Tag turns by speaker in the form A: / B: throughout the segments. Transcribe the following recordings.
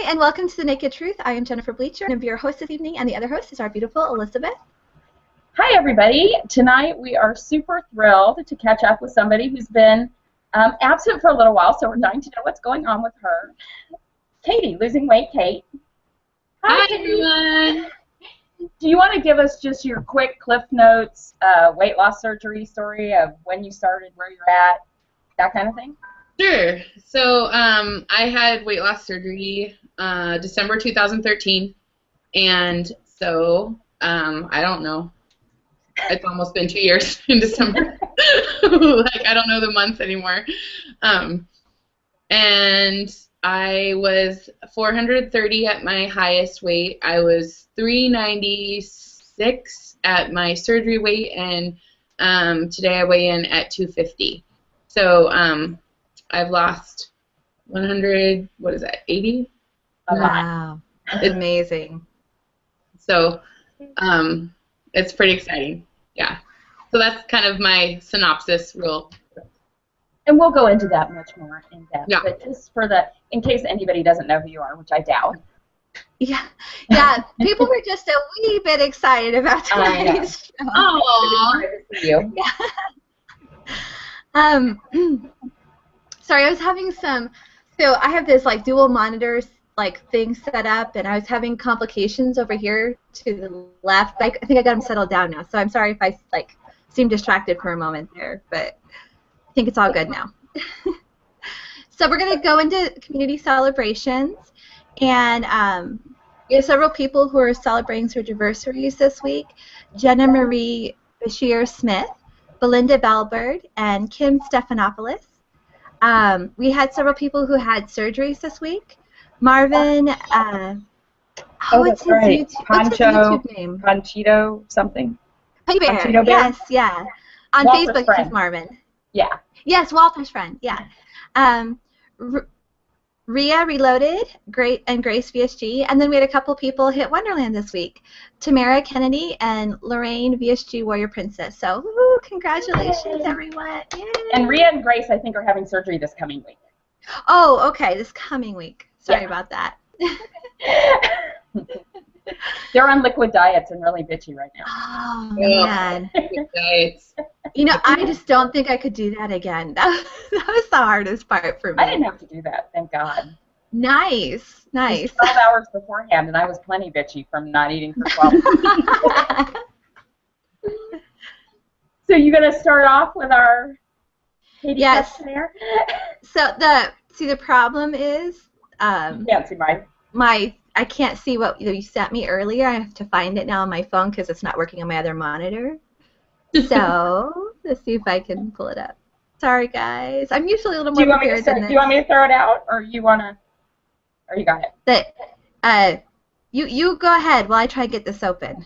A: and welcome to The Naked Truth. I am Jennifer Bleecher, and I'll be your host this evening, and the other host is our beautiful Elizabeth.
B: Hi, everybody. Tonight we are super thrilled to catch up with somebody who's been absent for a little while, so we're dying to know what's going on with her. Katie, losing weight, Kate.
C: Hi, everyone.
B: Do you want to give us just your quick Cliff Notes weight loss surgery story of when you started, where you're at, that kind of thing?
C: Sure. So I had weight loss surgery December 2013, and so I don't know. It's almost been 2 years in December. Like, I don't know the months anymore. And I was 430 at my highest weight. I was 396 at my surgery weight, and today I weigh in at 250. So I've lost 100, what is that, 80?
A: Wow. That's amazing.
C: So it's pretty exciting. Yeah. So that's kind of my synopsis real.
B: And we'll go into that much more in depth.
C: Yeah.
B: But just for in case anybody doesn't know who you are, which I doubt.
A: Yeah. People were just a wee bit excited about today's show.
C: Aww.
B: You.
A: Yeah. Sorry, I was having so I have this like dual monitors thing set up, and I was having complications over here to the left. I think I got them settled down now, so I'm sorry if I seem distracted for a moment there, but I think it's all good now. So we're gonna go into community celebrations, and we have several people who are celebrating their anniversaries this week: Jenna Marie Bashir Smith, Belinda Balbird, and Kim Stephanopoulos. We had several people who had surgeries this week. Marvin, what's his YouTube name?
B: Conchito something?
A: Honey Bear.
B: Conchito Bear?
A: Yes, yeah. On
B: Walter's
A: Facebook,
B: friend.
A: he's Marvin.
B: Yeah.
A: Yes, Walter's friend, yeah. Rhea Reloaded, and Grace VSG, and then we had a couple people hit Wonderland this week. Tamara Kennedy and Lorraine VSG Warrior Princess. So, woo, congratulations, everyone. Yay.
B: And Rhea and Grace, I think, are having surgery this coming week.
A: Oh, okay, this coming week. Sorry about that.
B: They're on liquid diets and really bitchy right now.
A: Oh, man.
C: Diets.
A: You know, I just don't think I could do that again. That was the hardest part for me.
B: I didn't have to do that, thank God.
A: Nice.
B: It was 12 hours beforehand, and I was plenty bitchy from not eating for 12 hours. So you're going to start off with our Katie questionnaire?
A: So the problem is
B: can't see
A: I can't see what you sent me earlier. I have to find it now on my phone because it's not working on my other monitor. So let's see if I can pull it up. Sorry, guys. I'm usually a little more prepared than this.
B: Do you want me to throw it out, or you got it?
A: You go ahead while I try to get this open.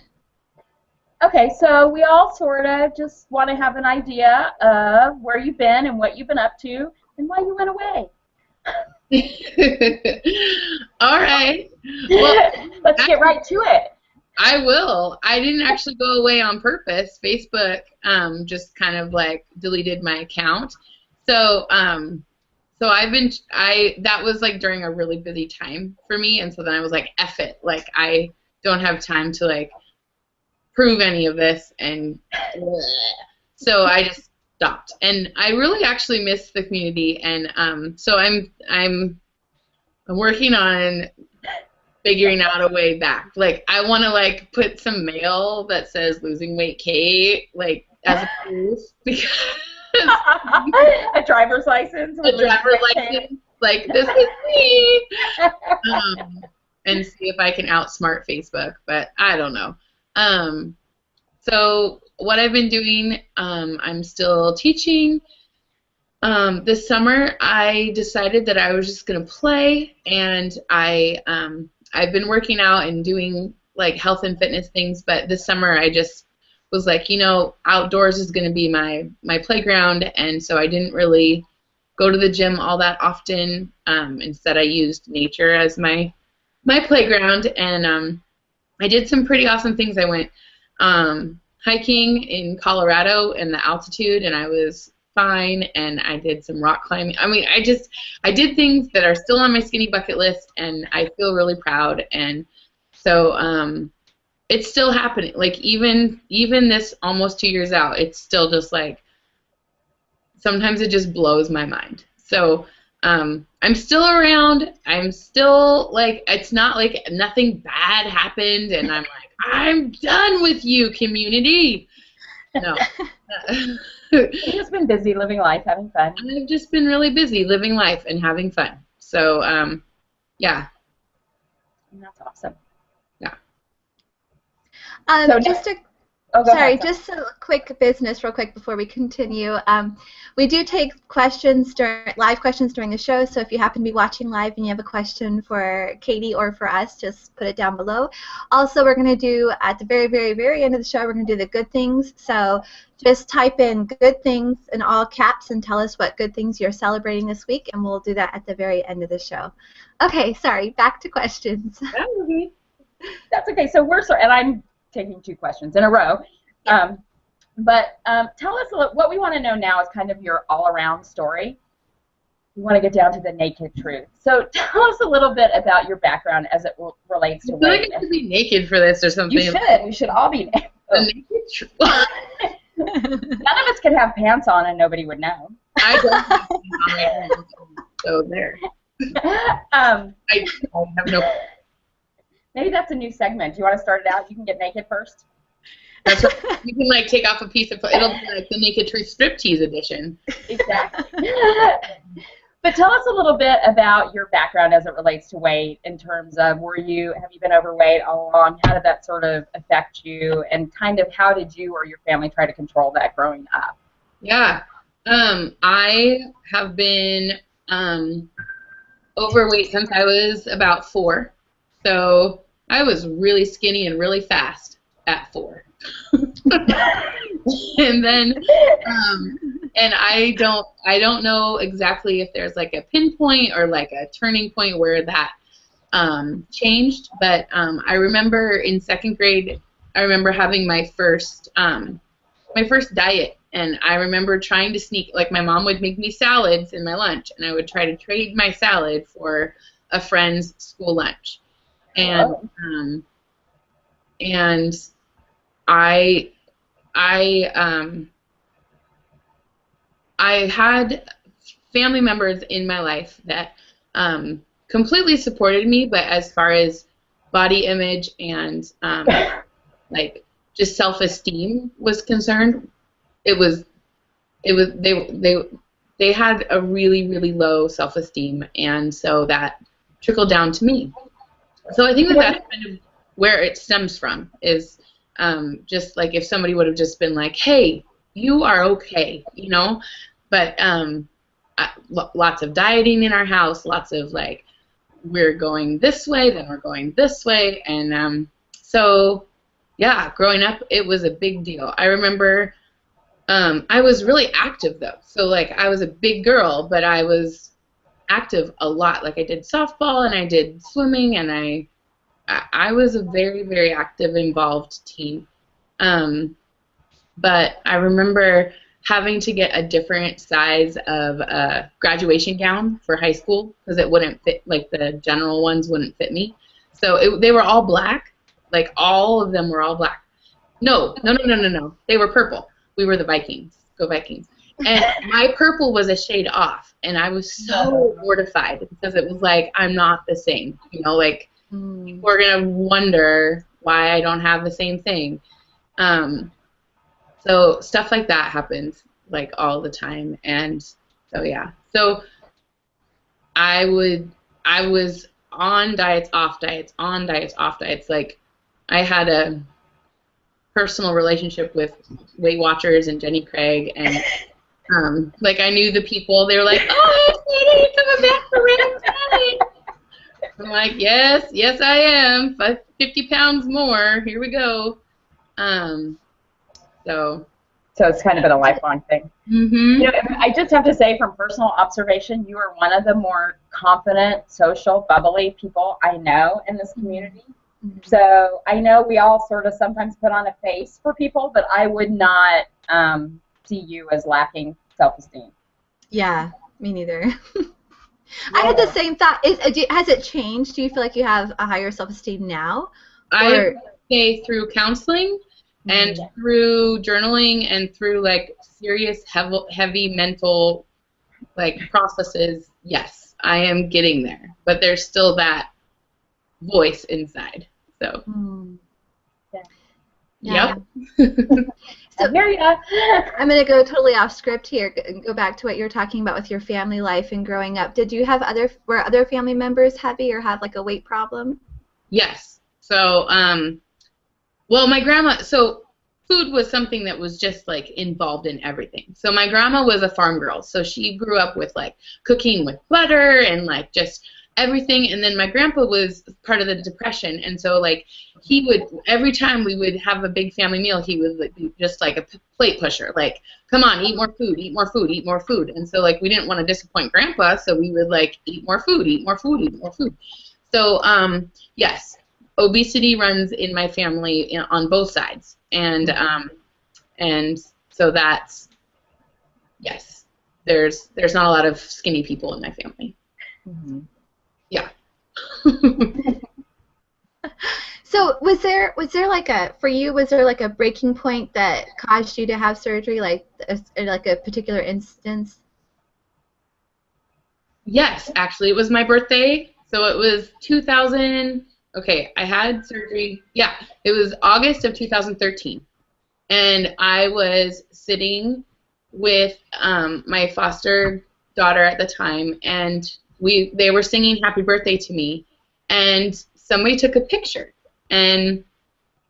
B: Okay, so we all sort of just want to have an idea of where you've been and what you've been up to and why you went away.
C: All right. Well,
B: let's get right to it.
C: I will. I didn't actually go away on purpose. Facebook just kind of deleted my account. So that was during a really busy time for me, and so then I was like, F it. I don't have time to prove any of this, and so I just stopped. And I really actually miss the community, and so I'm working on figuring out a way back. I want to put some mail that says "Losing Weight Kate" as a proof, because
B: a driver's license.
C: A driver's license. This is me. And see if I can outsmart Facebook, but I don't know. So what I've been doing, I'm still teaching. This summer, I decided that I was just gonna play, and I've been working out and doing health and fitness things. But this summer, I just was outdoors is gonna be my playground, and so I didn't really go to the gym all that often. Instead, I used nature as my playground, and I did some pretty awesome things. I went hiking in Colorado in the altitude, and I was fine, and I did some rock climbing. I mean, I did things that are still on my skinny bucket list, and I feel really proud. And so it's still happening. Like even this almost 2 years out, it's still just like sometimes it just blows my mind. So I'm still around. I'm still like, it's not like nothing bad happened, and I'm like, I'm done with you, community. No.
B: You've just been busy living life, having fun.
C: I've just been really busy living life and having fun. So, yeah.
B: That's awesome.
C: Yeah.
B: So
A: just a
B: Oh, go
A: Sorry,
B: ahead.
A: just a quick business real quick before we continue. We do take questions live questions during the show, so if you happen to be watching live and you have a question for Katie or for us, just put it down below. Also, we're going to do, at the very, very, very end of the show, we're going to do the good things. So just type in good things in all caps and tell us what good things you're celebrating this week, and we'll do that at the very end of the show. Okay, sorry, back to questions.
B: That's okay. So and I'm taking 2 questions in a row. But tell us what we want to know now is kind of your all-around story. We want to get down to the naked truth. So tell us a little bit about your background as it relates to weight.
C: I feel like I should be naked for this or something.
B: You should. We should all be naked.
C: The naked truth.
B: None of us could have pants on and nobody would know.
C: I don't have pants on, so there. I have no.
B: Maybe that's a new segment. Do you want to start it out? You can get naked first.
C: That's right. You can like take off a piece of. It'll be like the Naked Truth striptease edition.
B: Exactly. But tell us a little bit about your background as it relates to weight. In terms of have you been overweight all along? How did that sort of affect you? And kind of how did you or your family try to control that growing up?
C: Yeah. I have been overweight since I was about 4. So I was really skinny and really fast at 4. And then, and I don't know exactly if there's like a pinpoint or like a turning point where that changed, but I remember in 2nd grade, I remember having my first diet, and I remember trying to sneak, like my mom would make me salads in my lunch, and I would try to trade my salad for a friend's school lunch. And and I had family members in my life that completely supported me, but as far as body image and like just self-esteem was concerned, they had a really, really low self-esteem, and so that trickled down to me. So I think that's kind of where it stems from, is just like if somebody would have just been like, hey, you are okay, you know, but lots of dieting in our house, lots of like, we're going this way, then we're going this way, and so yeah, growing up, it was a big deal. I remember I was really active though, so like I was a big girl, but I was active a lot. Like I did softball and I did swimming, and I was a very, very active, involved teen. But I remember having to get a different size of graduation gown for high school because it wouldn't fit, like the general ones wouldn't fit me. So they were all black, like all of them were all black. No. They were purple. We were the Vikings. Go Vikings. And my purple was a shade off, and I was so mortified because it was like, I'm not the same, you know, like people are going to wonder why I don't have the same thing. So stuff like that happens like all the time, and so yeah. So I was on diets, off diets, on diets, off diets. Like I had a personal relationship with Weight Watchers and Jenny Craig, and like I knew the people. They were like, "Oh, hey, Katie, coming back for Random Diet." I'm like, yes, I am. 50 pounds more. Here we go. So
B: it's kind of been a lifelong thing.
C: Mm-hmm.
B: You know, I just have to say, from personal observation, you are one of the more confident, social, bubbly people I know in this community. Mm-hmm. So I know we all sort of sometimes put on a face for people, but I would not see you as lacking self-esteem.
A: Yeah, me neither. I had the same thought. Has it changed? Do you feel like you have a higher self-esteem now?
C: I say through counseling and through journaling and through like serious heavy mental like processes, yes, I am getting there. But there's still that voice inside. So
A: yeah.
B: So here you go.
A: I'm going to go totally off script here and go back to what you were talking about with your family life and growing up. Did you have were other family members heavy or had like a weight problem?
C: Yes. So, well, my grandma, so food was something that was just like involved in everything. So my grandma was a farm girl. So she grew up with like cooking with butter and like just everything. And then my grandpa was part of the Depression. And so like he would, every time we would have a big family meal, he would like, be just like a plate pusher. Like, come on, eat more food, eat more food, eat more food. And so like we didn't want to disappoint grandpa. So we would like eat more food, eat more food, eat more food. So yes. Obesity runs in my family on both sides, and so that's yes. There's not a lot of skinny people in my family. Yeah.
A: So was there like for you was there like a breaking point that caused you to have surgery, like a particular instance?
C: Yes, actually, it was my birthday, so it was 2000. Okay, I had surgery. Yeah, it was August of 2013, and I was sitting with my foster daughter at the time, and they were singing "Happy Birthday" to me, and somebody took a picture, and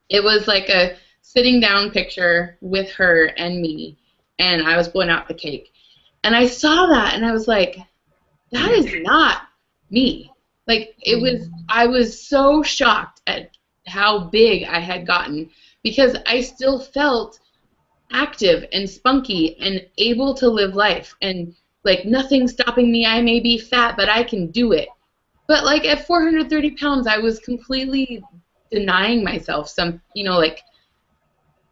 C: it was like a sitting down picture with her and me, and I was blowing out the cake, and I saw that, and I was like, that is not me. Like, I was so shocked at how big I had gotten because I still felt active and spunky and able to live life and, like, nothing stopping me. I may be fat, but I can do it. But, like, at 430 pounds, I was completely denying myself some, like,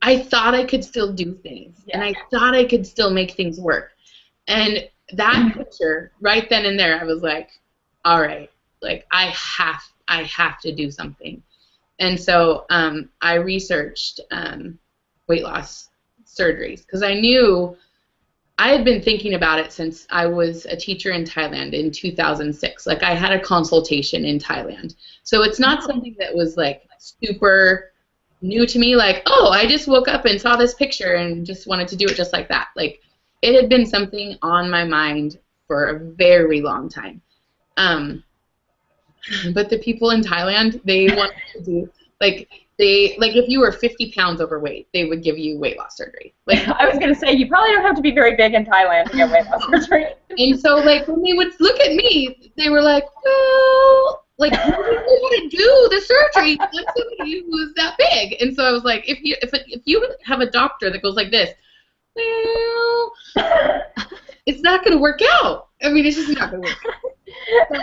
C: I thought I could still do things, and I thought I could still make things work. And that picture, right then and there, I was like, all right. Like, I have to do something. And so I researched weight loss surgeries because I knew I had been thinking about it since I was a teacher in Thailand in 2006. Like, I had a consultation in Thailand. So it's not something that was, like, super new to me. Like, oh, I just woke up and saw this picture and just wanted to do it just like that. Like, it had been something on my mind for a very long time. But the people in Thailand, they wanted to do, if you were 50 pounds overweight, they would give you weight loss surgery. Like,
B: I was going to say, you probably don't have to be very big in Thailand to get weight loss surgery.
C: And so, like, when they would look at me, they were like, well, like, how do you want to do the surgery on somebody who's that big? And so I was like, if you have a doctor that goes like this, well, it's not going to work out. I mean, it's just not going to work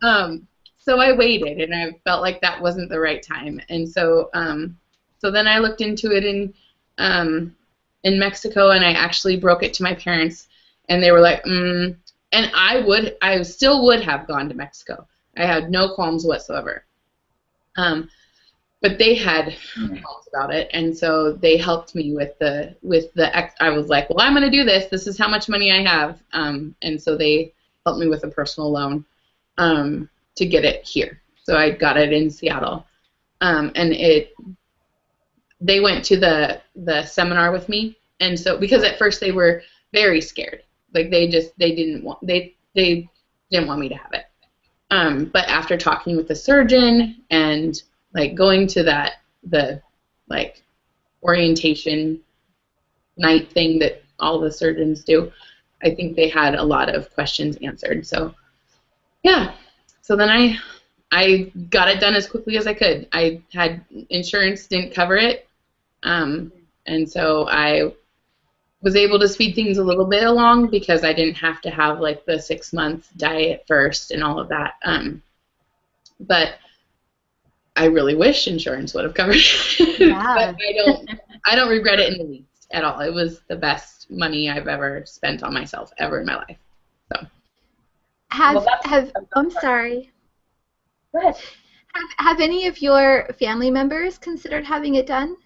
C: out. So I waited, and I felt like that wasn't the right time. And so so then I looked into it in Mexico, and I actually broke it to my parents, and they were like, and I still would have gone to Mexico. I had no qualms whatsoever. But they had qualms about it, and so they helped me with the I was like, well, I'm going to do this. This is how much money I have. And so they helped me with a personal loan. To get it here. So I got it in Seattle. And they went to the seminar with me, and so because at first they were very scared. Like they didn't want me to have it. But after talking with the surgeon and like going to the orientation night thing that all the surgeons do, I think they had a lot of questions answered. So yeah. So then I got it done as quickly as I could. I had insurance, didn't cover it, and so I was able to speed things a little bit along because I didn't have to have like the 6-month diet first and all of that. But I really wish insurance would have covered it. Yeah. But I don't regret it in the least. at all. It was the best money I've ever spent on myself ever in my life. So.
A: I'm sorry.
B: Go ahead.
A: Have any of your family members considered having it done?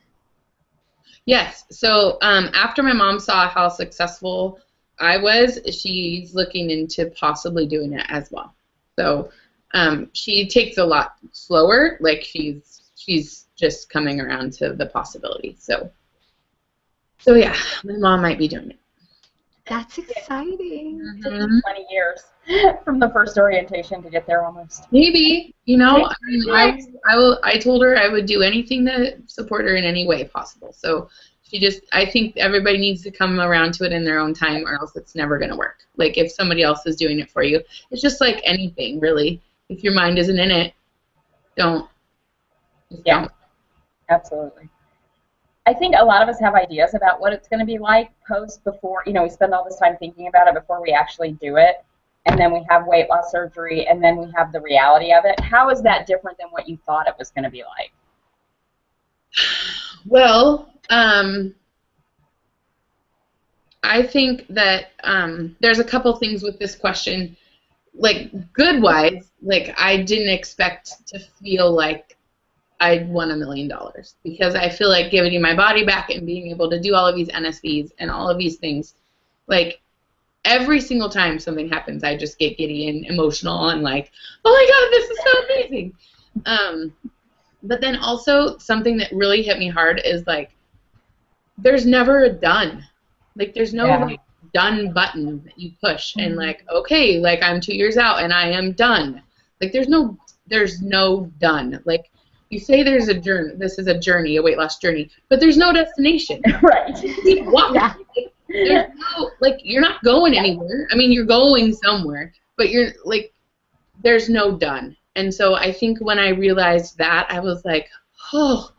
C: Yes. So after my mom saw how successful I was, she's looking into possibly doing it as well. So she takes a lot slower. Like she's just coming around to the possibility. So yeah, my mom might be doing it.
A: That's exciting.
B: It took 20 years from the first orientation to get there almost.
C: Maybe, you know, I told her I would do anything to support her in any way possible. So I think everybody needs to come around to it in their own time, or else it's never going to work. Like if somebody else is doing it for you, it's just like anything, really. If your mind isn't in it, don't.
B: Yeah, absolutely. I think a lot of us have ideas about what it's going to be like before, you know, we spend all this time thinking about it before we actually do it, and then we have weight loss surgery, and then we have the reality of it. How is that different than what you thought it was going to be like?
C: Well, I think that there's a couple things with this question. Like, good-wise, like, I didn't expect to feel like I'd won $1 million, because I feel like giving my body back and being able to do all of these NSVs and all of these things, like every single time something happens, I just get giddy and emotional and like, oh my God, this is so amazing. But then also something that really hit me hard is like, there's never a done. Like there's no like done button that you push and like, okay, like I'm 2 years out and I am done. Like there's no done. Like you say there's a journey, this is a journey, a weight loss journey, but there's no destination.
B: Right.
C: You keep walking. Yeah. There's no, like, you're not going anywhere. I mean, you're going somewhere, but you're, like, there's no done. And so I think when I realized that, I was like, oh,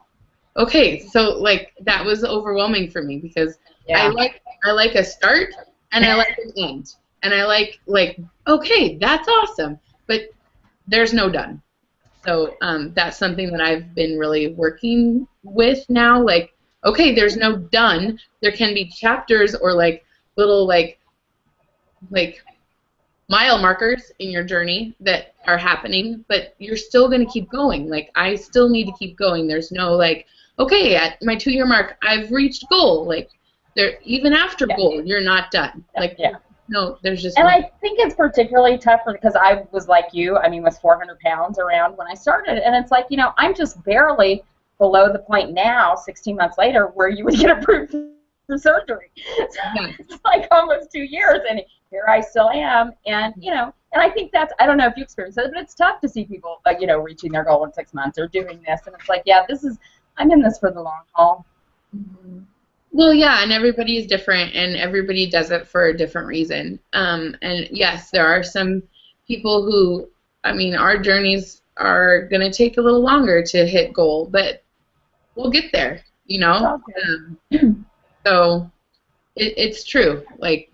C: okay. So, like, that was overwhelming for me because I like a start and I like an end. And I like, okay, that's awesome, but there's no done. So that's something that I've been really working with now. Like, okay, there's no done. There can be chapters or like little like mile markers in your journey that are happening, but you're still going to keep going. Like, I still need to keep going. There's no like, okay, at my 2-year mark, I've reached goal. Like, there, even after goal, you're not done. Like, no, there's just.
B: And I think it's particularly tough because I was like you. I mean, was 400 pounds around when I started, and it's like, you know, I'm just barely below the point now, 16 months later, where you would get approved for surgery. So it's like almost 2 years, and here I still am. And you know, and I think that's, I don't know if you experience it, but it's tough to see people, you know, reaching their goal in 6 months or doing this, and it's like, yeah, I'm in this for the long haul.
C: Mm-hmm. Well, yeah, and everybody is different, and everybody does it for a different reason. And yes, there are some people who, I mean, our journeys are going to take a little longer to hit goal, but we'll get there, you know? So it's true. Like,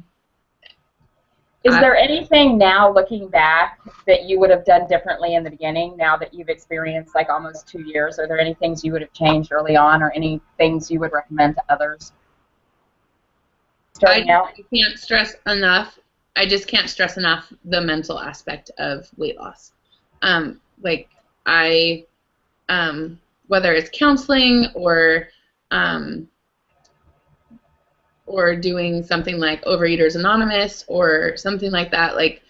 B: is there anything now, looking back, that you would have done differently in the beginning, now that you've experienced like almost 2 years? Are there any things you would have changed early on, or any things you would recommend to others starting out?
C: I can't stress enough. I just can't stress enough the mental aspect of weight loss. Like, whether it's counseling or doing something like Overeaters Anonymous or something like that, like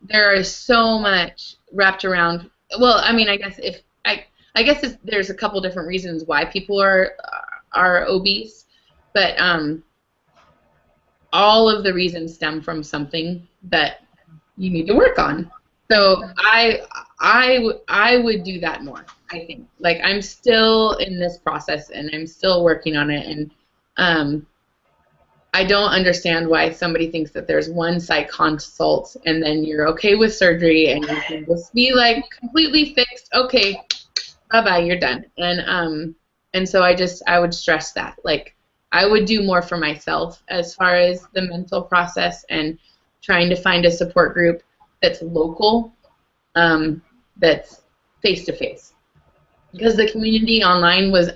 C: there is so much wrapped around. Well, I mean, I guess there's a couple different reasons why people are obese, but all of the reasons stem from something that you need to work on. So I would do that more, I think. Like, I'm still in this process and I'm still working on it, and I don't understand why somebody thinks that there's one psych consult and then you're okay with surgery and you can just be like completely fixed. Okay, bye-bye, you're done. And so I would stress that. Like, I would do more for myself as far as the mental process and trying to find a support group that's local, that's face-to-face. because the community online was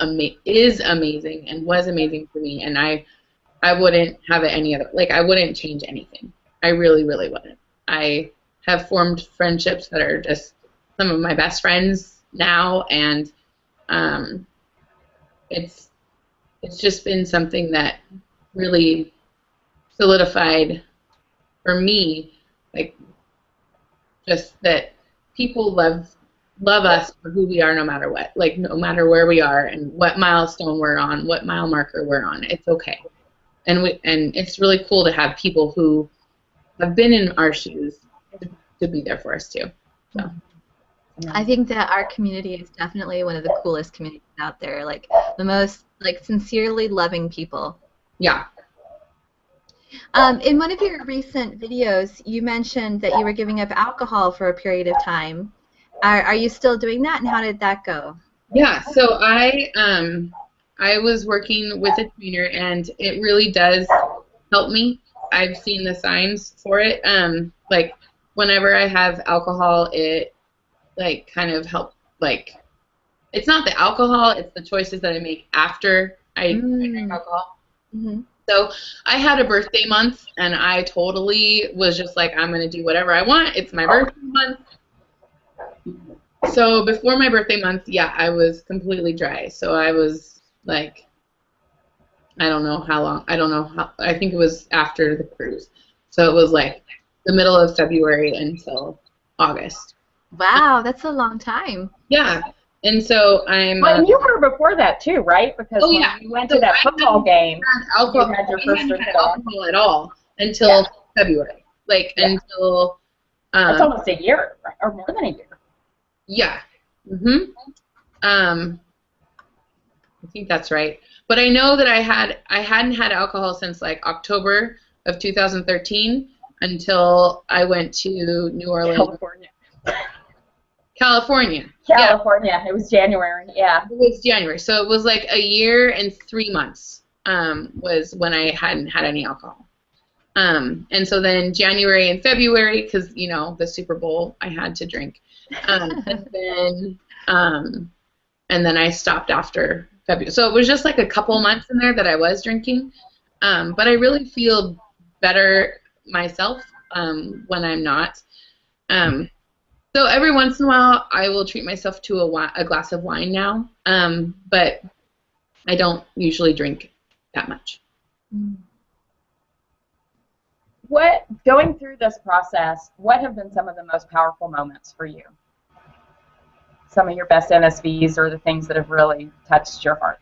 C: is amazing and was amazing for me, and I wouldn't have it any other, like I wouldn't change anything. I really, really wouldn't. I have formed friendships that are just some of my best friends now, and it's just been something that really solidified for me, like just that people love us for who we are no matter what, like no matter where we are and what milestone we're on, what mile marker we're on. It's okay. And it's really cool to have people who have been in our shoes to be there for us too. So.
A: I think that our community is definitely one of the coolest communities out there. Like the most like sincerely loving people.
C: Yeah.
A: In one of your recent videos, you mentioned that you were giving up alcohol for a period of time. Are you still doing that, and how did that go?
C: Yeah. So I was working with a trainer, and it really does help me. I've seen the signs for it. Like whenever I have alcohol, it like kind of help. Like it's not the alcohol; it's the choices that I make after I drink alcohol.
A: Mm-hmm.
C: So I had a birthday month, and I totally was just like, I'm gonna do whatever I want. It's my birthday month. So before my birthday month, yeah, I was completely dry. So I was like, I don't know how long. I don't know how. I think it was after the cruise. So it was like the middle of February until August.
B: Wow, that's a long time.
C: Yeah. And so I'm.
B: Well, and you were before that too, right? Because
C: when
B: you went to that football game,
C: alcohol,
B: you had your
C: I
B: first
C: hadn't
B: drink
C: had alcohol at all until February. Like until.
B: That's almost a year, or more than a year.
C: Yeah. I think that's right. But I know that I hadn't had alcohol since like October of 2013 until I went to New Orleans. California.
B: Yeah. It was January. Yeah.
C: It was January. So it was like a year and 3 months was when I hadn't had any alcohol. And so then January and February, because you know the Super Bowl, I had to drink. And then I stopped after February. So it was just like a couple months in there that I was drinking. But I really feel better myself when I'm not. So every once in a while, I will treat myself to a glass of wine now. But I don't usually drink that much.
B: Going through this process, what have been some of the most powerful moments for you? Some of your best NSVs or the things that have really touched your heart?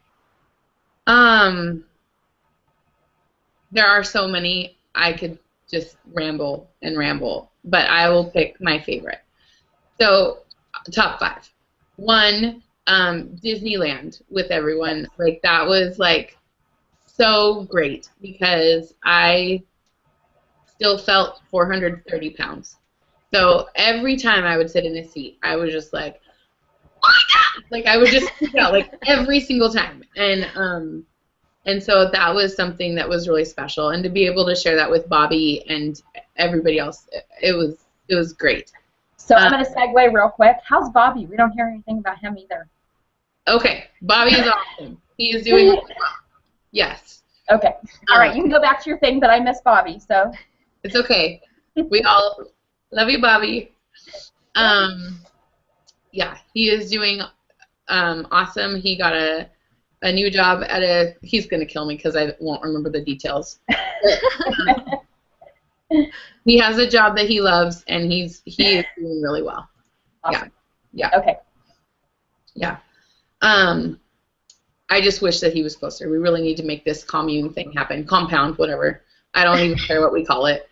C: There are so many. I could just ramble and ramble, but I will pick my favorite. So, top 5. 1, Disneyland with everyone. Like that was like so great because I still felt 430 pounds. So every time I would sit in a seat, I was just like, oh my God! Like I would just freak out like every single time. And so that was something that was really special. And to be able to share that with Bobby and everybody else, it was great.
B: So I'm going to segue real quick. How's Bobby? We don't hear anything about him either.
C: Okay. Bobby is awesome. He is doing well. Yes.
B: Okay. All right. You can go back to your thing, but I miss Bobby, so.
C: It's okay. We all love you, Bobby. Yeah, he is doing awesome. He got a new job at he's going to kill me because I won't remember the details. He has a job that he loves, and he is doing really well.
B: Awesome.
C: Yeah.
B: Okay.
C: Yeah. I just wish that he was closer. We really need to make this commune thing happen. Compound, whatever. I don't even care what we call it.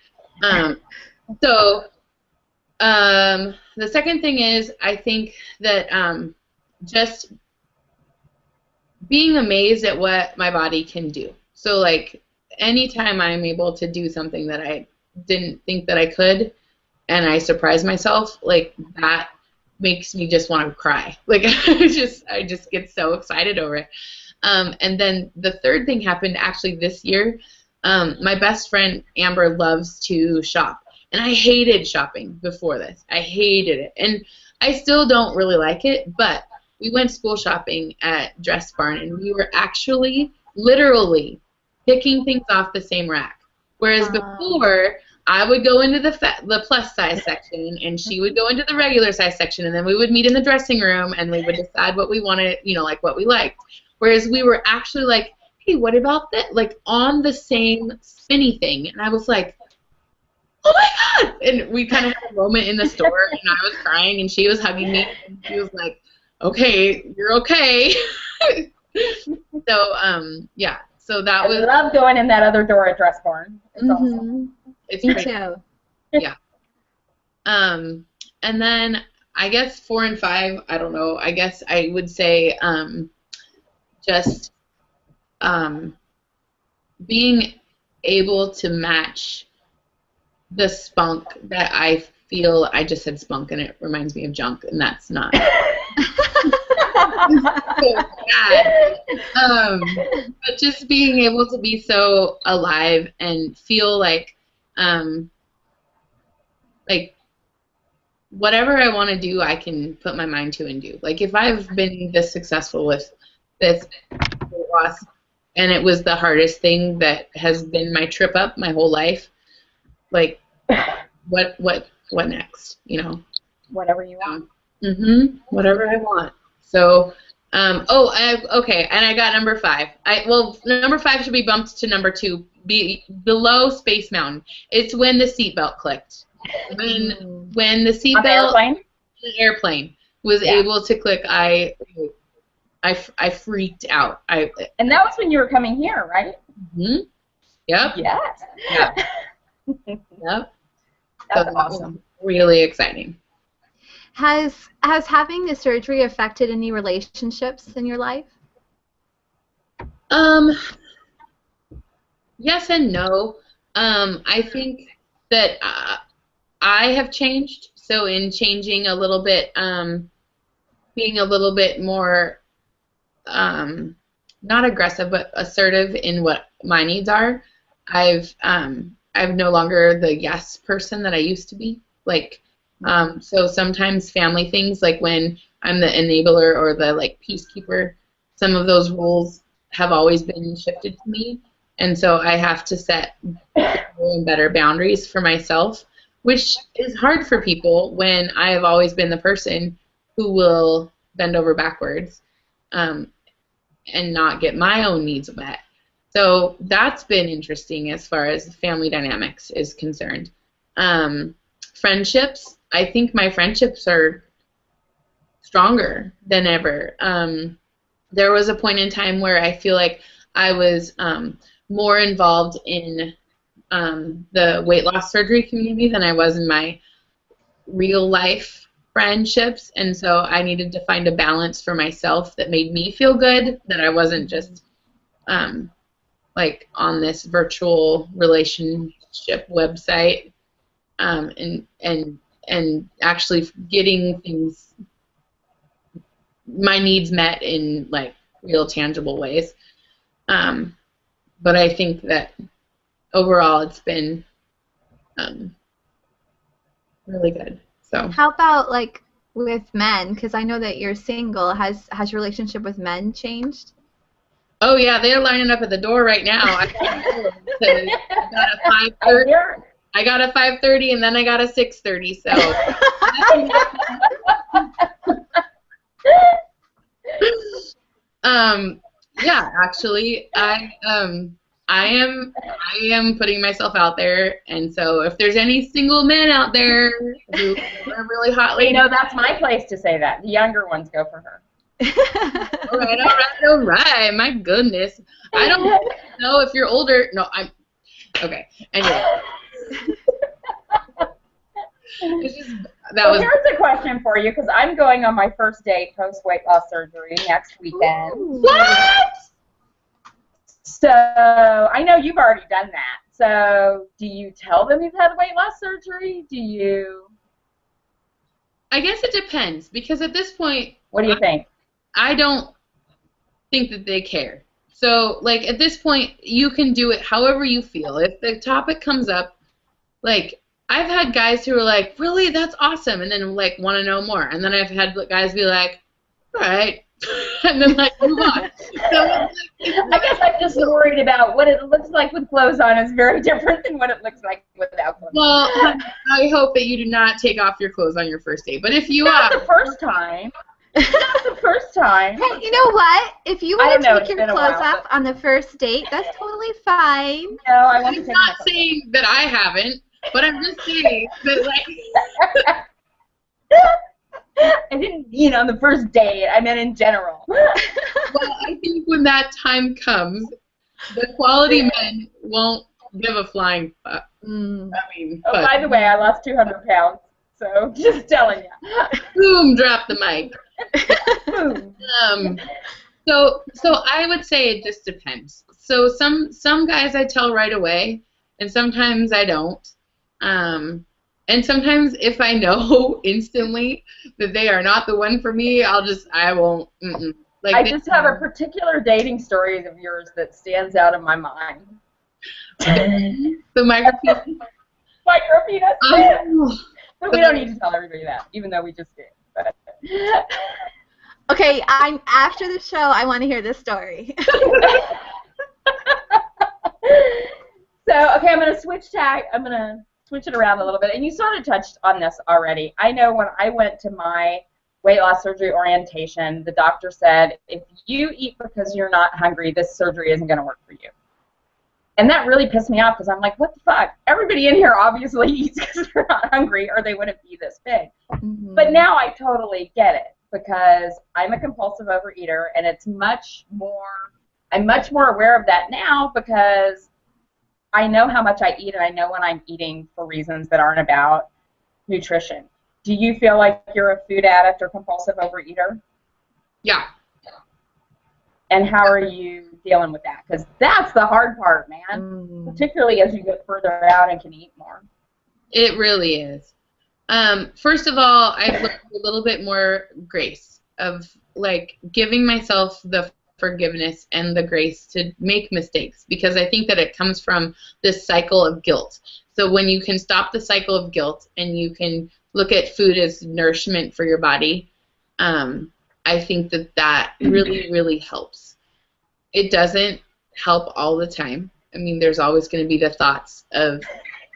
C: The second thing is I think that just being amazed at what my body can do. So like anytime I'm able to do something that I didn't think that I could and I surprise myself, like that makes me just want to cry. Like I just get so excited over it. And then the third thing happened actually this year. My best friend Amber loves to shop, and I hated shopping before this. I hated it, and I still don't really like it, but we went school shopping at Dress Barn, and we were actually literally picking things off the same rack. Whereas before, I would go into the plus size section, and she would go into the regular size section, and then we would meet in the dressing room, and we would decide what we wanted, you know, like what we liked. Whereas we were actually like, hey, what about that? Like on the same spinny thing, and I was like, oh my God! And we kind of had a moment in the store, and I was crying, and she was hugging me, and she was like, okay, you're okay. So, yeah. So that was.
B: I love going in that other door at Dress Barn. It's awesome.
C: It's
A: Me
C: great.
A: too.
C: Yeah. And then I guess 4 and 5, I don't know. I guess I would say just being able to match the spunk that I feel. I just said spunk, and it reminds me of junk, and that's not. But just being able to be so alive and feel like whatever I want to do, I can put my mind to and do. Like if I've been this successful with this weight loss, and it was the hardest thing that has been my trip up my whole life, like what next? You know.
B: Whatever you want.
C: Whatever I want. So, okay, and I got number 5. Number 5 should be bumped to number 2, be below Space Mountain. It's when the seatbelt clicked. When the seatbelt airplane was able to click, I freaked out.
B: And that was when you were coming here, right?
C: Yep.
B: Yes.
C: Yep. Yep.
B: That's awesome.
C: Really exciting.
A: Has having the surgery affected any relationships in your life?
C: Yes and no. I think that I have changed. So in changing a little bit, being a little bit more not aggressive but assertive in what my needs are, I'm no longer the yes person that I used to be. Like. So sometimes family things, like when I'm the enabler or the like peacekeeper, some of those roles have always been shifted to me, and so I have to set better boundaries for myself, which is hard for people when I have always been the person who will bend over backwards and not get my own needs met. So that's been interesting as far as family dynamics is concerned. Friendships. I think my friendships are stronger than ever. There was a point in time where I feel like I was more involved in the weight loss surgery community than I was in my real life friendships, and so I needed to find a balance for myself that made me feel good, that I wasn't just like on this virtual relationship website and actually getting things, my needs met in like real tangible ways. But I think that overall it's been really good. So
A: how about like with men? Because I know that you're single. Has your relationship with men changed?
C: Oh yeah, they're lining up at the door right now. I got a 5:30. I got a 5:30 and then I got a 6:30. So yeah, actually I am putting myself out there, and so if there's any single men out there who are really hot ladies,
B: you know, that's my place to say that. The younger ones go for her.
C: all right. My goodness, I don't know if you're older. No, I'm okay. Anyway. It's just,
B: here's a question for you, because I'm going on my first date post weight loss surgery next weekend.
C: Ooh. What?
B: So I know you've already done that. So do you tell them you've had weight loss surgery? Do you?
C: I guess it depends, because at this point,
B: what do you think?
C: I don't think that they care. So like at this point, you can do it however you feel. If the topic comes up, like I've had guys who are like, really, that's awesome, and then like want to know more, and then I've had guys be like, all right, and then like move on. So
B: I guess I'm just worried about what it looks like with clothes on is very different than what it looks like without clothes on.
C: well, I hope that you do not take off your clothes on your first date. But if you
B: Not
C: are,
B: the first time. Not the first time.
A: Hey, you know what? If you
B: I
A: want
B: don't know,
A: to take
B: it's
A: your
B: been a
A: clothes
B: while,
A: off on the first date, that's totally fine.
B: No, I want to
C: I'm
B: take
C: not
B: my
C: saying that I haven't, but I'm just saying that like.
B: I didn't mean on the first date. I meant in general.
C: Well, I think when that time comes, the quality men won't give a flying fuck.
A: Mm.
C: I mean,
B: Oh,
C: but
B: by the way, I lost 200 pounds. So just telling you.
C: boom, drop the mic.
B: Boom.
C: So I would say it just depends. So some guys I tell right away, and sometimes I don't. And sometimes if I know instantly that they are not the one for me, I won't. Like
B: I just have a particular dating story of yours that stands out in my mind.
C: the micropenis.
B: Micropenis.
C: Oh,
B: But we don't need to tell everybody that, even though we just did. But.
A: Okay, I'm after the show. I want to hear this story.
B: So, okay, I'm gonna switch it around a little bit, and you sort of touched on this already. I know when I went to my weight loss surgery orientation, the doctor said, if you eat because you're not hungry, this surgery isn't going to work for you. And that really pissed me off because I'm like, what the fuck? Everybody in here obviously eats because they're not hungry or they wouldn't be this big.
A: Mm-hmm.
B: But now I totally get it because I'm a compulsive overeater, and I'm much more aware of that now because I know how much I eat, and I know when I'm eating for reasons that aren't about nutrition. Do you feel like you're a food addict or compulsive overeater?
C: yeah.
B: And how are you dealing with that? Because that's the hard part, man. Particularly as you get further out and can eat more.
C: It really is. First of all, I've learned a little bit more grace of like giving myself the forgiveness and the grace to make mistakes, because I think that it comes from this cycle of guilt. So when you can stop the cycle of guilt and you can look at food as nourishment for your body, I think that really, really helps. It doesn't help all the time. I mean, there's always going to be the thoughts of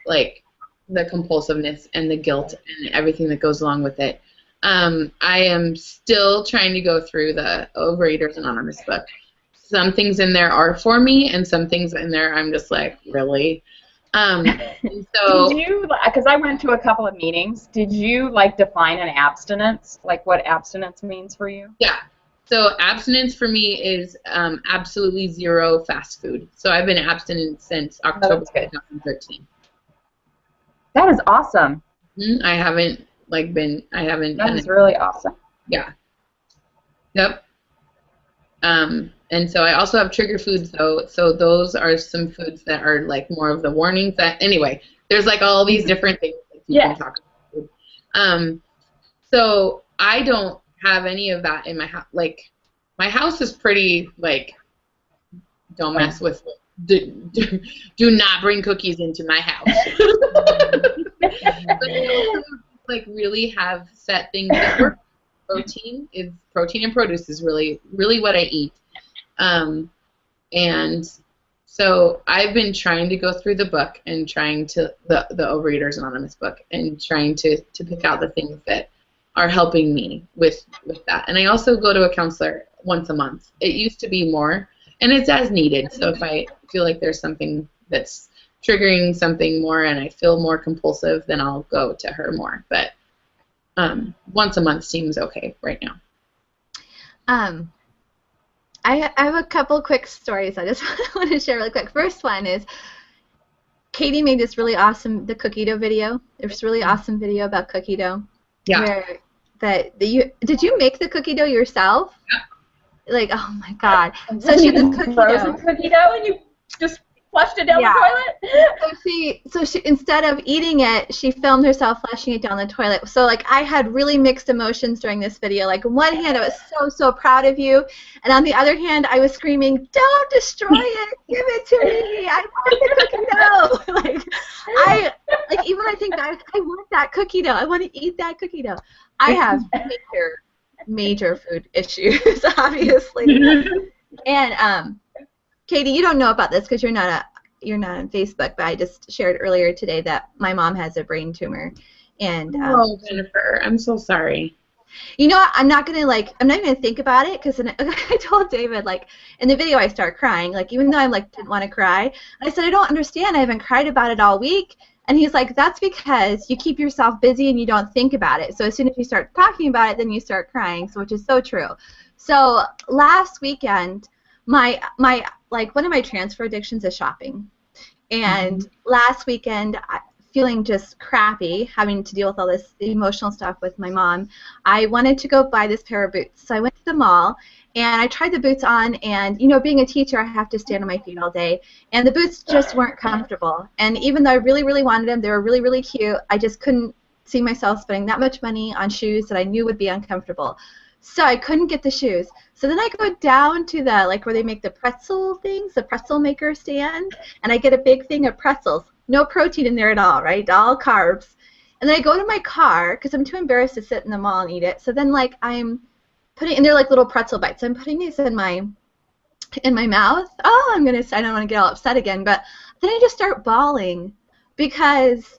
C: like the compulsiveness and the guilt and everything that goes along with it. I am still trying to go through the Overeaters Anonymous book. Some things in there are for me, and some things in there I'm just like, really? So
B: did you, because I went to a couple of meetings, did you like define an abstinence, like what abstinence means for you?
C: Yeah. So abstinence for me is absolutely zero fast food. So I've been abstinent since October 2013.
B: That is awesome.
C: I haven't
B: That is really awesome.
C: Yeah. Yep. And so I also have trigger foods though. So those are some foods that are like more of the warnings that anyway, there's like all these different things that you can talk about. So I don't have any of that in my house. Like my house is pretty like don't mess with do not bring cookies into my house. But I also like really have set things that work. Protein and produce is really what I eat. And so I've been trying to go through the book and trying to the Overeaters Anonymous book and trying to pick out the things that are helping me with that. And I also go to a counselor once a month. It used to be more, and it's as needed. So if I feel like there's something that's triggering something more and I feel more compulsive, then I'll go to her more. But once a month seems okay right now.
A: I have a couple quick stories I just want to share really quick. First one is Katie made this really awesome cookie dough video. There's a really awesome video about cookie dough.
C: Yeah.
A: Did you make the cookie dough yourself?
C: Yeah.
A: Like, oh my God. So she did
B: frozen cookie dough and you just flushed it down the toilet?
A: So she instead of eating it, she filmed herself flushing it down the toilet. So like I had really mixed emotions during this video. Like on one hand I was so proud of you, and on the other hand I was screaming, "Don't destroy it! Give it to me! I want the cookie dough!" Even I think that I want that cookie dough. I want to eat that cookie dough. I have Bleecher major food issues, obviously. And Katie, you don't know about this because you're not on Facebook, but I just shared earlier today that my mom has a brain tumor, and
C: oh, Jennifer, I'm so sorry.
A: you know what? I'm not even gonna think about it because I told David, like, in the video I start crying, like, even though I didn't want to cry. I said I don't understand. I haven't cried about it all week, and he's like, that's because you keep yourself busy and you don't think about it. So as soon as you start talking about it, then you start crying. So which is so true. So last weekend, one of my transfer addictions is shopping, and last weekend, feeling just crappy, having to deal with all this emotional stuff with my mom, I wanted to go buy this pair of boots. So I went to the mall, and I tried the boots on, and, you know, being a teacher, I have to stand on my feet all day, and the boots just weren't comfortable. And even though I really, really wanted them, they were really, really cute, I just couldn't see myself spending that much money on shoes that I knew would be uncomfortable. So I couldn't get the shoes. So then I go down to the, where they make the pretzel things, the pretzel maker stand, and I get a big thing of pretzels. No protein in there at all, right? All carbs. And then I go to my car because I'm too embarrassed to sit in the mall and eat it. So then, I'm putting, and they're like little pretzel bites. So I'm putting these in my mouth. Oh, I don't want to get all upset again, but then I just start bawling because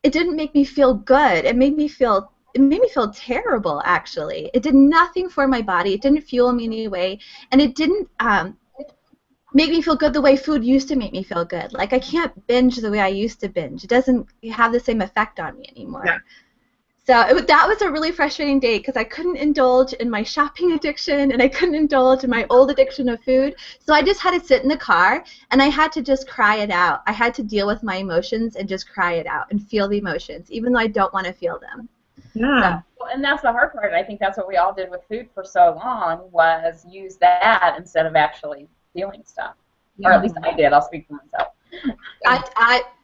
A: it didn't make me feel good. It made me feel terrible, actually. It did nothing for my body. It didn't fuel me in any way, and it didn't make me feel good the way food used to make me feel good. Like, I can't binge the way I used to binge. It doesn't have the same effect on me anymore. Yeah. So that was a really frustrating day because I couldn't indulge in my shopping addiction, and I couldn't indulge in my old addiction of food. So I just had to sit in the car, and I had to just cry it out. I had to deal with my emotions and just cry it out and feel the emotions, even though I don't want to feel them.
B: Yeah. Well, and that's the hard part. I think that's what we all did with food for so long, was use that instead of actually feeling stuff. Yeah. Or at least I did. I'll speak for myself.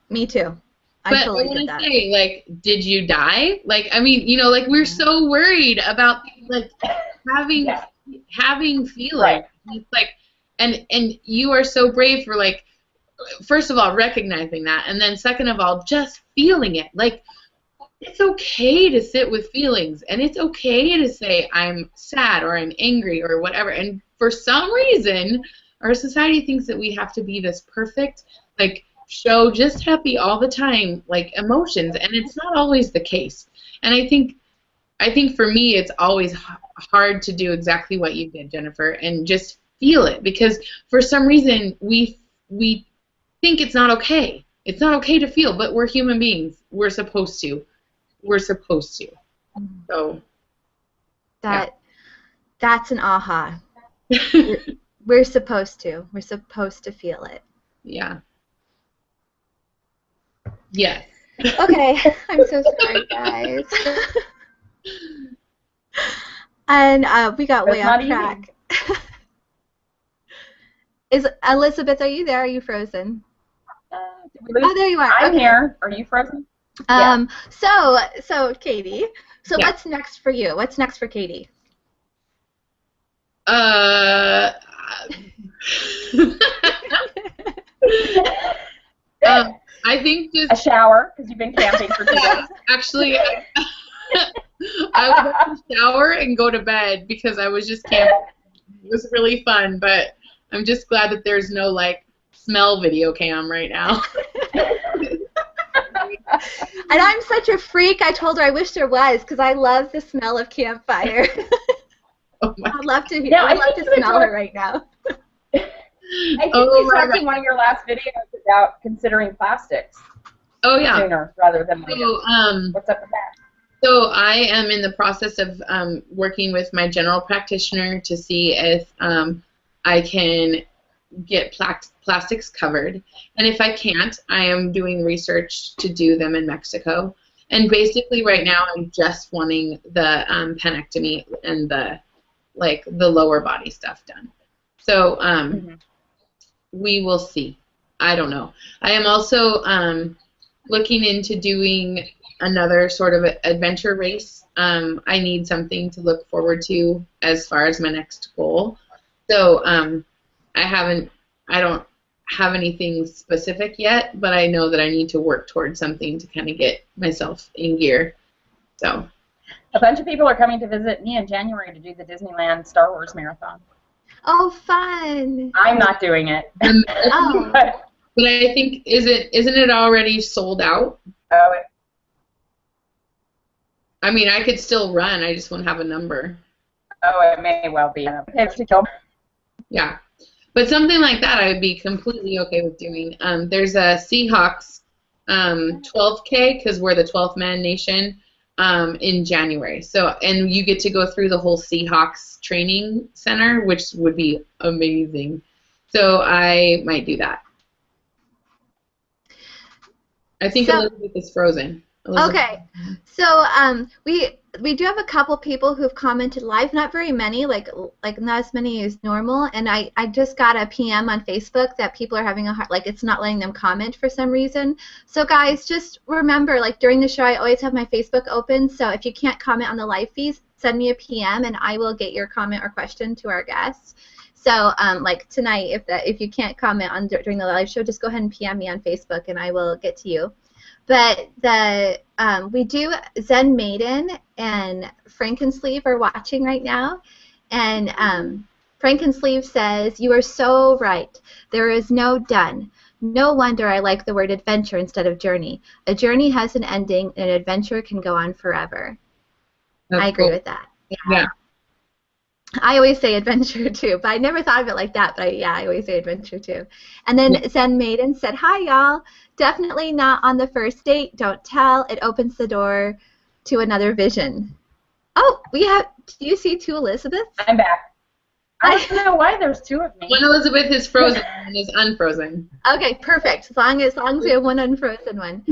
A: Me too.
C: But I want to say, did you die? We're so worried about having feelings. Right. It's and you are so brave for first of all recognizing that, and then second of all just feeling it. It's okay to sit with feelings, and it's okay to say I'm sad or I'm angry or whatever. And for some reason, our society thinks that we have to be this perfect, show just happy all the time, emotions, and it's not always the case. And I think for me, it's always hard to do exactly what you did, Jennifer, and just feel it, because for some reason we think it's not okay. It's not okay to feel, but we're human beings. We're supposed to. So
A: that's an aha. We're supposed to. We're supposed to feel it.
C: Yeah. Yes.
A: Okay. I'm so sorry, guys. And we got way off track. Is Elizabeth? Are you there? Are you frozen? Oh, there you are.
B: I'm here. Are you frozen?
A: Yeah. So Katie. So yeah. What's next for you? What's next for Katie?
C: I think just
B: a shower, because you've been camping for 2 days.
C: Actually, I would go to shower and go to bed because I was just camping. It was really fun, but I'm just glad that there's no smell video cam right now.
A: And I'm such a freak. I told her I wish there was, because I love the smell of campfire.
C: Oh
A: I'd love to smell her right now.
B: I think we talked in one of your last videos about considering plastics.
C: Oh yeah.
B: Sooner rather than later.
C: So,
B: what's up with that?
C: So I am in the process of working with my general practitioner to see if I can get plastics covered, and if I can't, I am doing research to do them in Mexico. And basically, right now, I'm just wanting the penectomy and the lower body stuff done. So we will see. I don't know. I am also looking into doing another sort of adventure race. I need something to look forward to as far as my next goal. So I don't have anything specific yet, but I know that I need to work towards something to kind of get myself in gear. So
B: A bunch of people are coming to visit me in January to do the Disneyland Star Wars marathon.
A: Oh, fun.
B: I'm not doing it.
A: Oh.
B: But
C: I think isn't it already sold out?
B: oh,
C: I mean, I could still run. I just won't have a number.
B: it may well be.
C: Yeah. But something like that I would be completely okay with doing. There's a Seahawks 12K, because we're the 12th man nation, in January. So, and you get to go through the whole Seahawks training center, which would be amazing. So I might do that. I think Elizabeth is frozen. Elizabeth.
A: Okay, so we do have a couple people who've commented live, not very many, like not as many as normal, and I just got a PM on Facebook that people are having a hard, like it's not letting them comment for some reason. So guys, just remember, like during the show I always have my Facebook open, so if you can't comment on the live feeds, send me a PM and I will get your comment or question to our guests. So like tonight, if you can't comment on during the live show, just go ahead and PM me on Facebook and I will get to you. But we do, Zen Maiden and Frankensleeve are watching right now, and Frankensleeve says, "You are so right. There is no done. No wonder I like the word adventure instead of journey. A journey has an ending, and an adventure can go on forever." I agree with that.
C: Yeah.
A: I always say adventure too, but I never thought of it like that. But I always say adventure too. And then Zen Maiden said, "Hi y'all. Definitely not on the first date. Don't tell. It opens the door to another vision." Oh, we have. Do you see two Elizabeths?
B: I'm back. I don't know why there's two of me.
C: One Elizabeth is frozen and is unfrozen.
A: Okay, perfect. As long as we have one unfrozen one.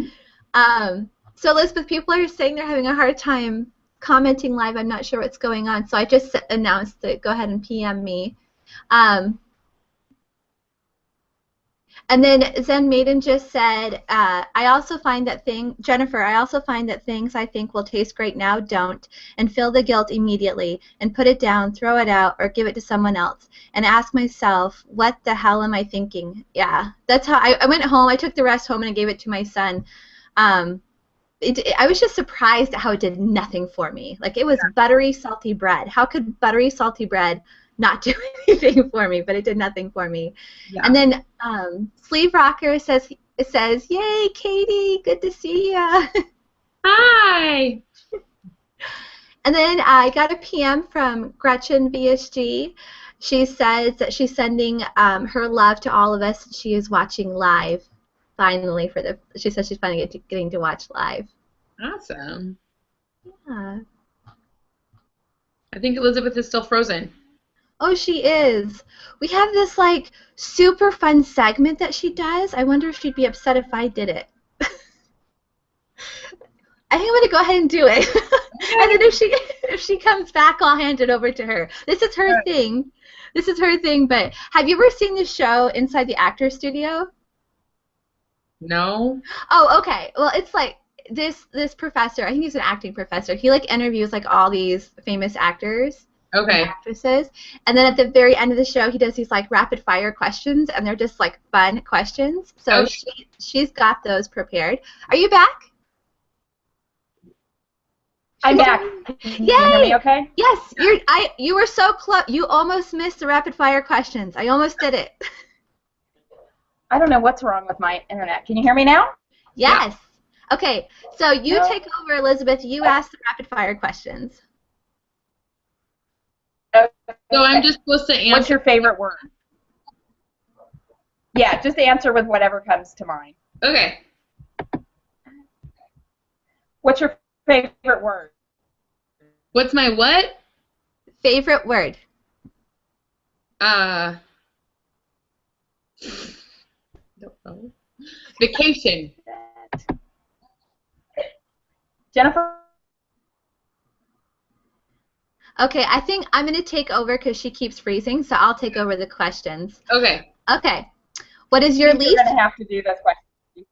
A: So Elizabeth, people are saying they're having a hard time commenting live. I'm not sure what's going on, so I just announced that go ahead and PM me. And then Zen Maiden just said, I also find that Jennifer, I also find that things I think will taste great now don't, and feel the guilt immediately, and put it down, throw it out, or give it to someone else, and ask myself, what the hell am I thinking? Yeah, that's how I went home, I took the rest home and I gave it to my son. I was just surprised at how it did nothing for me. Like, it was buttery, salty bread. How could buttery, salty bread not do anything for me? But it did nothing for me. Yeah. And then Sleeve Rocker says, "Yay, Katie, good to see ya."
C: Hi.
A: And then I got a PM from Gretchen VSG. She says that she's sending her love to all of us. She is watching live. Finally, she says she's finally getting to watch live.
C: Awesome.
A: Yeah.
C: I think Elizabeth is still frozen.
A: Oh, she is. We have this like super fun segment that she does. I wonder if she'd be upset if I did it. I think I'm gonna go ahead and do it. And then if she comes back, I'll hand it over to her. This is her thing. This is her thing. But have you ever seen the show Inside the Actors Studio?
C: No.
A: Oh, okay. Well, it's like this professor. I think he's an acting professor. He like interviews like all these famous actors.
C: Okay.
A: And actresses, and then at the very end of the show, he does these like rapid fire questions, and they're just like fun questions. So she's got those prepared. Are you back?
B: I'm back.
A: Yay!
B: Can you hear me okay?
A: Yes, you were so close. You almost missed the rapid fire questions. I almost did it.
B: I don't know what's wrong with my internet. Can you hear me now?
A: Yes. Yeah. Okay. So you take over, Elizabeth. You ask the rapid fire questions.
C: So I'm just supposed to answer.
B: What's your favorite word? Yeah, just answer with whatever comes to mind.
C: Okay.
B: What's your favorite word?
C: What's my what?
A: Favorite word.
C: Don't know. Vacation.
B: Jennifer?
A: Okay, I think I'm going to take over because she keeps freezing, so I'll take over the questions.
C: Okay.
A: Okay. What is your least?
B: You're going to have to do this question.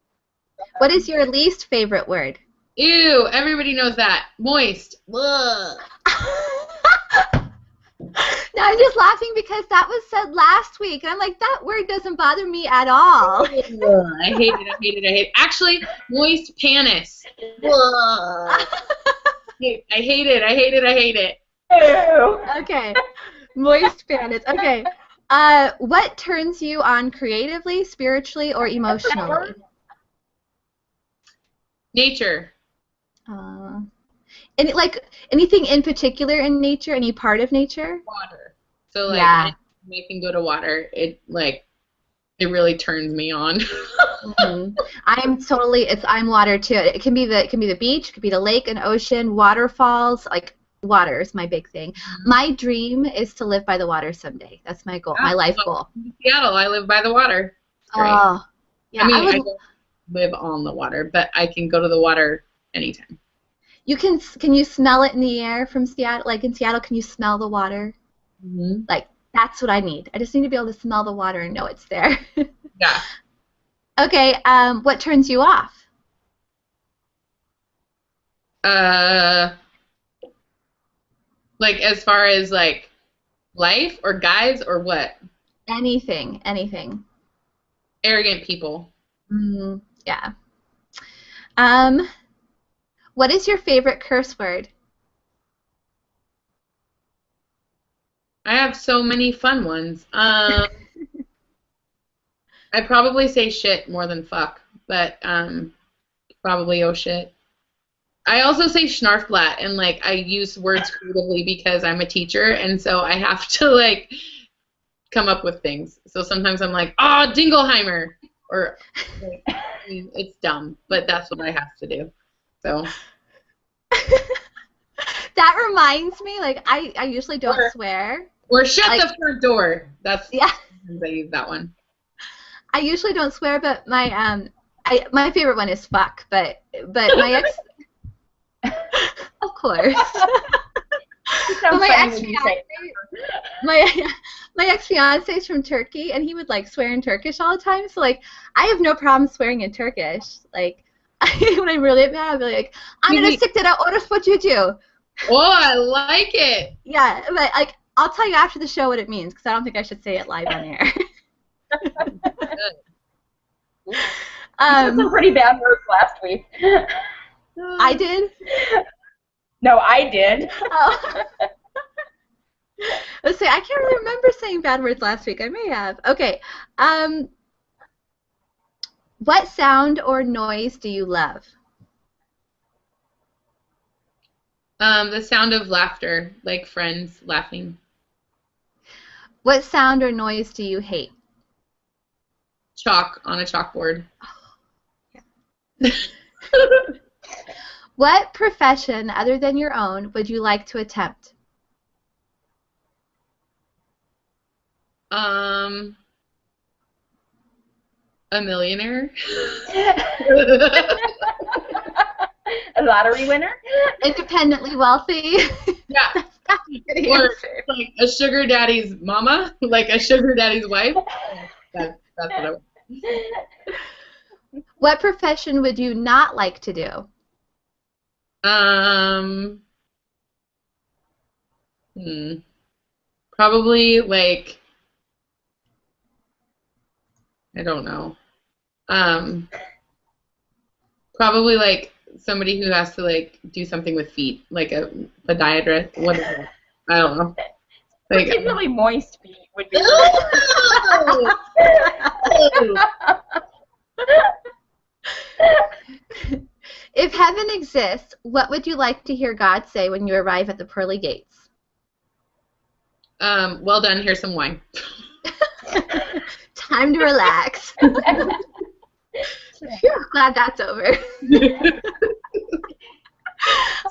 A: What is your least favorite word?
C: Ew, everybody knows that. Moist. Ugh.
A: No, I'm just laughing because that was said last week, and I'm like, that word doesn't bother me at all.
C: I hate it. Actually, moist panis. Ugh. I hate it. I hate it. I hate it.
B: Ew.
A: Okay. Moist bandits. Okay. What turns you on creatively, spiritually, or emotionally?
C: Nature.
A: Any like anything in particular in nature? Any part of nature?
C: Water. So like
A: Yeah.
C: anytime I can go to water, it really turns me on.
A: I'm water too. It can be the beach, it could be the lake, an ocean, waterfalls. Like water is my big thing. My dream is to live by the water someday. That's my goal, my life goal.
C: In Seattle, I live by the water. It's great.
A: Oh, yeah.
C: I mean, I don't live on the water, but I can go to the water anytime.
A: Can you smell it in the air from Seattle? Like in Seattle, can you smell the water?
C: Mm-hmm.
A: Like that's what I need. I just need to be able to smell the water and know it's there.
C: Yeah.
A: Okay. What turns you off?
C: Like as far as like life or guys or what?
A: Anything.
C: Arrogant people.
A: Yeah. What is your favorite curse word?
C: I have so many fun ones. I probably say shit more than fuck, but probably oh shit. I also say snarfblat, and like I use words creatively because I'm a teacher, and so I have to like come up with things. So sometimes I'm like, oh, Dingleheimer, or like, I mean, it's dumb, but that's what I have to do. So.
A: That reminds me, like I usually don't swear.
C: Or shut
A: like,
C: the front door. That's
A: yeah.
C: I use that one.
A: I usually don't swear, but my favorite one is fuck. But my ex, of course. My ex-fiance is from Turkey, and he would like swear in Turkish all the time. So like I have no problem swearing in Turkish. Like when I'm really mad, I'll be like, I'm gonna stick to that orospu juju.
C: Oh, I like it.
A: Yeah, but like I'll tell you after the show what it means because I don't think I should say it live on air.
B: Some pretty bad words last week.
A: I did?
B: No, I did.
A: Oh. Let's see. I can't really remember saying bad words last week. I may have. Okay. What sound or noise do you love?
C: The sound of laughter, like friends laughing.
A: What sound or noise do you hate?
C: Chalk on a chalkboard.
A: Oh, yeah. What profession other than your own would you like to attempt?
C: A millionaire.
B: A lottery winner?
A: Independently wealthy?
C: Yeah. Or like a sugar daddy's mama, like a sugar daddy's wife. That's what I want.
A: What profession would you not like to do?
C: Probably like I don't know. Probably like somebody who has to like do something with feet, like a podiatrist. What is it? I don't know. Like,
B: particularly moist feet would be.
A: If heaven exists, what would you like to hear God say when you arrive at the pearly gates?
C: Well done. Here's some wine.
A: Time to relax. Phew, glad that's over.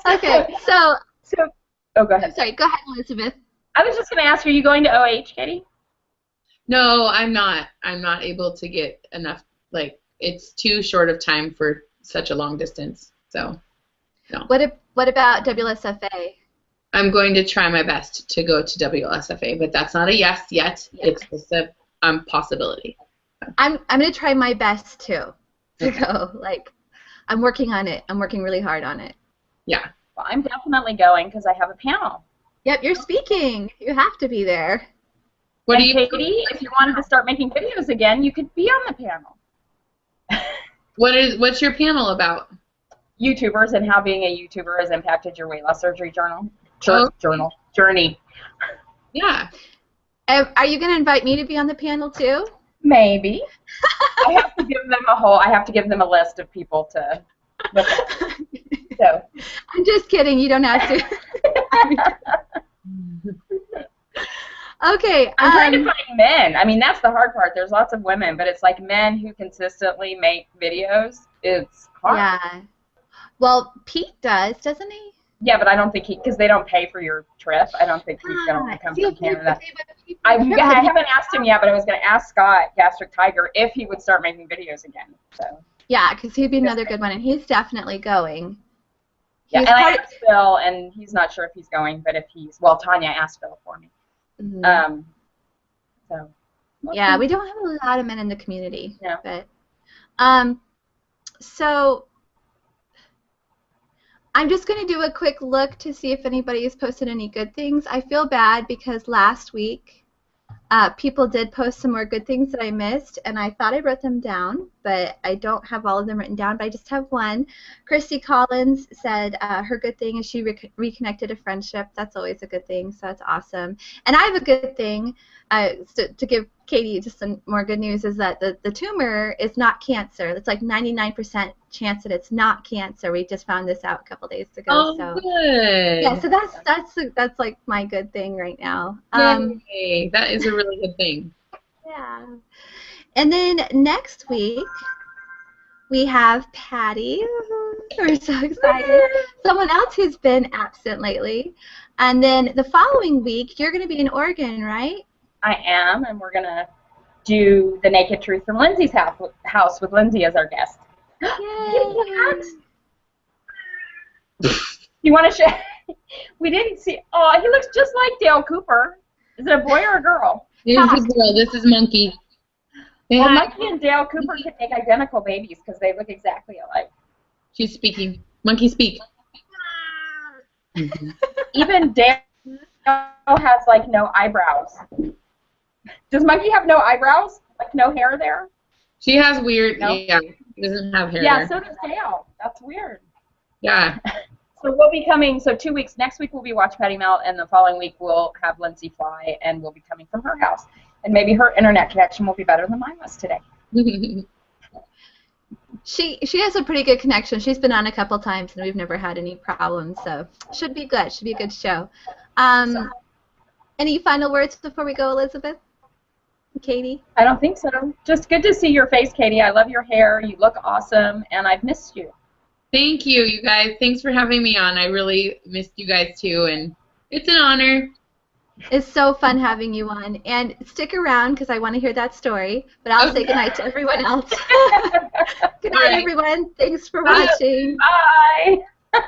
A: Okay, so
B: oh, go ahead.
A: Sorry, go ahead, Elizabeth.
B: I was just going to ask, are you going to OH, Katie?
C: No, I'm not. I'm not able to get enough. Like, it's too short of time for such a long distance. So, no.
A: What about WSFA?
C: I'm going to try my best to go to WSFA, but that's not a yes yet. Yeah. It's just a possibility. So.
A: I'm going to try my best too to go. Like, I'm working on it. I'm working really hard on it.
C: Yeah.
B: Well, I'm definitely going because I have a panel.
A: Yep, you're speaking. You have to be there.
B: What do you, Katie? If you wanted to start making videos again, you could be on the panel.
C: What's your panel about?
B: YouTubers and how being a YouTuber has impacted your weight loss surgery journey.
C: Yeah.
A: Are you going to invite me to be on the panel too?
B: Maybe. I have to give them a list of people to look at. So.
A: I'm just kidding. You don't have to. Okay.
B: I'm trying to find men. I mean, that's the hard part. There's lots of women, but it's like men who consistently make videos. It's hard.
A: Yeah. Well, Pete does, doesn't he?
B: Yeah, but I don't think because they don't pay for your trip. I don't think he's going to come from Canada. I haven't asked him yet, but I was going to ask Scott, Gastric Tiger, if he would start making videos again. So.
A: Yeah, because he'd be another good one, and he's definitely going.
B: Yeah, and I asked Phil, and he's not sure if he's going, but if Tanya asked Phil for me.
A: Mm-hmm.
B: So.
A: Yeah, we don't have a lot of men in the community.
B: No.
A: But, so I'm just going to do a quick look to see if anybody has posted any good things. I feel bad because last week people did post some more good things that I missed, and I thought I wrote them down, but I don't have all of them written down, but I just have one. Christy Collins said her good thing is she reconnected a friendship. That's always a good thing, so that's awesome. And I have a good thing to give Katie just some more good news is that the tumor is not cancer. It's like 99% chance that it's not cancer. We just found this out a couple days ago.
C: Oh,
A: so
C: good.
A: yeah, so that's like my good thing right now.
C: Yay. That is a really good thing.
A: Yeah. And then next week we have Patty. We're so excited. Someone else who's been absent lately. And then the following week you're going to be in Oregon, right?
B: I am, and we're going to do the Naked Truth from Lindsay's house with Lindsay as our guest.
A: Yay!
B: You want to share? We didn't see. Oh, he looks just like Dale Cooper. Is it a boy or a girl?
C: This is a girl. This is Monkey.
B: Well, Monkey and Dale Cooper could make identical babies because they look exactly alike.
C: She's speaking. Monkey, speak.
B: Even Dale has like no eyebrows. Does Monkey have no eyebrows? Like no hair there?
C: She has weird.
B: No?
C: Yeah. She doesn't have hair.
B: Yeah,
C: there.
B: so does Dale. That's weird.
C: Yeah.
B: So we'll be coming. So 2 weeks. Next week we'll be Watch Patty Melt, and the following week we'll have Lindsay fly, and we'll be coming from her house. And maybe her internet connection will be better than mine was today.
A: She has a pretty good connection. She's been on a couple times, and we've never had any problems. So should be good. Should be a good show. Any final words before we go, Elizabeth? Katie?
B: I don't think so. Just good to see your face, Katie. I love your hair. You look awesome, and I've missed you.
C: Thank you, you guys. Thanks for having me on. I really missed you guys, too, and it's an honor.
A: It's so fun having you on. And stick around because I want to hear that story. But I'll say goodnight to everyone else. Good night, everyone. Thanks for watching.
B: Bye.